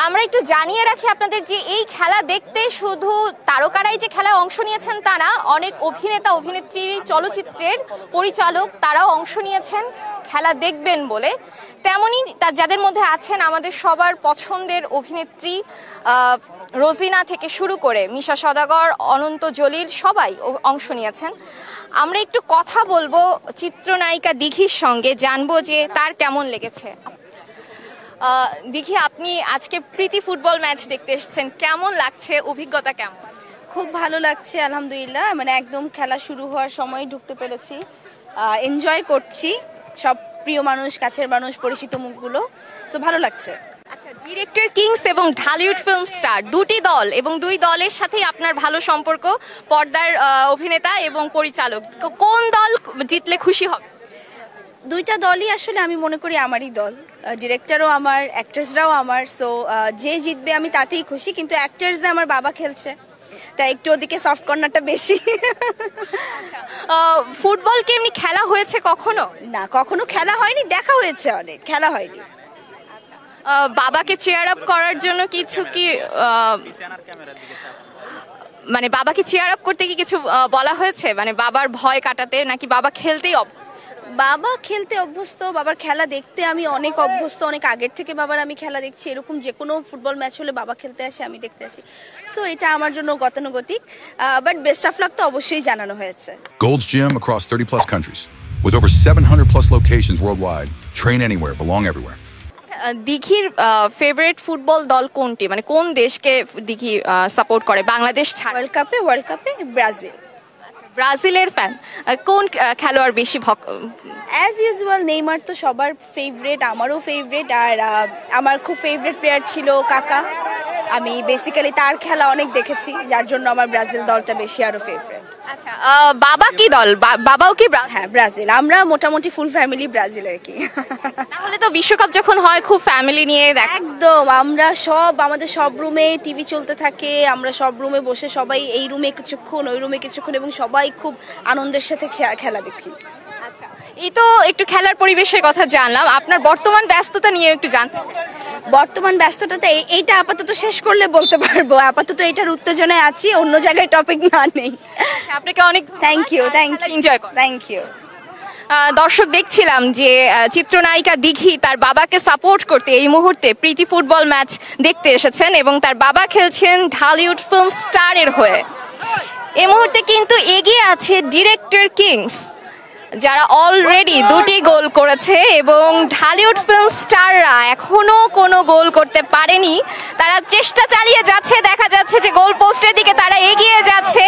আমরা একটু জানিয়ে রাখি আপনাদের যে এই খেলা দেখতে শুধু তারকারাই যে খেলায় অংশ নিয়েছেন তা না, অনেক অভিনেতা অভিনেত্রী চলচ্চিত্রের পরিচালক তারাও অংশ নিয়েছেন খেলা দেখবেন বলে। তেমনই যাদের মধ্যে আছেন আমাদের সবার পছন্দের অভিনেত্রী রোজিনা থেকে শুরু করে মিশা সওদাগর, অনন্ত জলিল সবাই অংশ নিয়েছেন। আমরা একটু কথা বলবো চিত্রনায়িকা দিঘির সঙ্গে, জানবো যে তার কেমন লেগেছে। দিঘি, আপনি আজকে প্রীতি ফুটবল ম্যাচ দেখতে এসেছেন, কেমন লাগছে, অভিজ্ঞতা কেমন? খুব ভালো লাগছে আলহামদুলিল্লাহ। মানে একদম খেলা শুরু হওয়ার সময় ঢুকতে পেরেছি, এনজয় করছি সব প্রিয় মানুষ, কাছের মানুষ, পরিচিত মুখগুলো, সো ভালো লাগছে। আচ্ছা, ডিরেক্টর কিংস এবং ঢালিউড ফিল্ম স্টার দুটি দল এবং দুই দলের সাথেই আপনার ভালো সম্পর্ক, পর্দার অভিনেতা এবং পরিচালক, কোন দল জিতলে খুশি হবে? দুইটা দলই আসলে আমি মনে করি আমারই দল, ডিরেক্টরও আমার, অ্যাক্টার্সরাও আমার, সো যে জিতবে আমি তাতেই খুশি। কিন্তু অ্যাক্টার্সে আমার বাবা খেলছে, তাই একটু ওদিকে সফট কর্নারটা বেশি। ফুটবল কি এমনি খেলা হয়েছে কখনো? না, কখনো খেলা হয়নি, দেখা হয়েছে অনেক, খেলা হয়নি। বাবাকে চেয়ার আপ করার জন্য কিছু কি মানে বাবাকে চেয়ার আপ করতে কি কিছু বলা হয়েছে, মানে বাবার ভয় কাটাতে, নাকি বাবা খেলতেই বাবা খেলতে অভ্যস্ত, বাবার খেলা দেখতে আমি অনেক অভ্যস্ত, অনেক আগের থেকে বাবার আমি খেলা দেখছি। এরকম যে কোনো ফুটবল ম্যাচ হলে বাবা খেলতে আসে, আমি দেখতে আসি, সো এটা আমার জন্য গতানুগতিক। বাট বেস্ট অফ লাক তো অবশ্যই জানানো হয়েছে। Gold's Gym across 30+ countries with over 700+ locations worldwide. Train anywhere, belong everywhere. দিঘির ফেভারিট ফুটবল দল কোনটি, মানে কোন দেশকে দিঘি সাপোর্ট করে বাংলাদেশ ছাড়া? ওয়ার্ল্ড কাপে ব্রাজিল। ব্রাজিলের ফ্যান। কোন খেলোয়াড় বেশি অ্যাজ ইউজুয়াল নেইমার তো সবার ফেভারিট, আমারও ফেভারিট। আর আমার খুব ফেভারিট প্লেয়ার ছিল কাকা, আমি বেসিক্যালি তার খেলা অনেক দেখেছি, যার জন্য আমার ব্রাজিল দলটা বেশি আরো ফেভারিট। আচ্ছা, বাবা কি দল? বাবাও কি? হ্যাঁ, ব্রাজিল। আমরা মোটামুটি ফুল ফ্যামিলি ব্রাজিল আর কি। তাহলে তো বিশ্বকাপ যখন হয় খুব ফ্যামিলি নিয়ে একদম, আমরা সব, আমাদের সব রুমে টিভি চলতে থাকে, আমরা সব রুমে বসে সবাই এই রুমে কিছুক্ষণ, ওই রুমে কিছুক্ষণ, এবং সবাই খুব আনন্দের সাথে খেলা দেখি। আচ্ছা, এই তো একটু খেলার পরিবেশের কথা জানলাম, আপনার বর্তমান ব্যস্ততা নিয়ে একটু জানতে চাই। বর্তমান ব্যস্ততাতে এইটা আপাতত শেষ করলে বলতে পারবো, আপাতত এটার উত্তেজনায় আছি, অন্য জায়গায় টপিক না নেই। আপনাকে অনেক থ্যাংক ইউ, এনজয় করুন। Thank you. দর্শক, দেখছিলাম যে চিত্রনায়িকা দিঘি তার বাবাকে সাপোর্ট করতে এই মুহূর্তে প্রীতি ফুটবল ম্যাচ দেখতে এসেছেন এবং তার বাবা খেলছেন ঢালিউড ফিল্ম স্টারের হয়ে। এই মুহূর্তে কিন্তু এগিয়ে আছে ডিরেক্টর কিংস, যারা অলরেডি দুটি গোল করেছে, এবং ঢালিউড ফিল্ম স্টাররা এখনো কোনো গোল করতে পারেনি। তারা চেষ্টা চালিয়ে যাচ্ছে, দেখা যাচ্ছে যে গোল পোস্টের দিকে তারা এগিয়ে যাচ্ছে।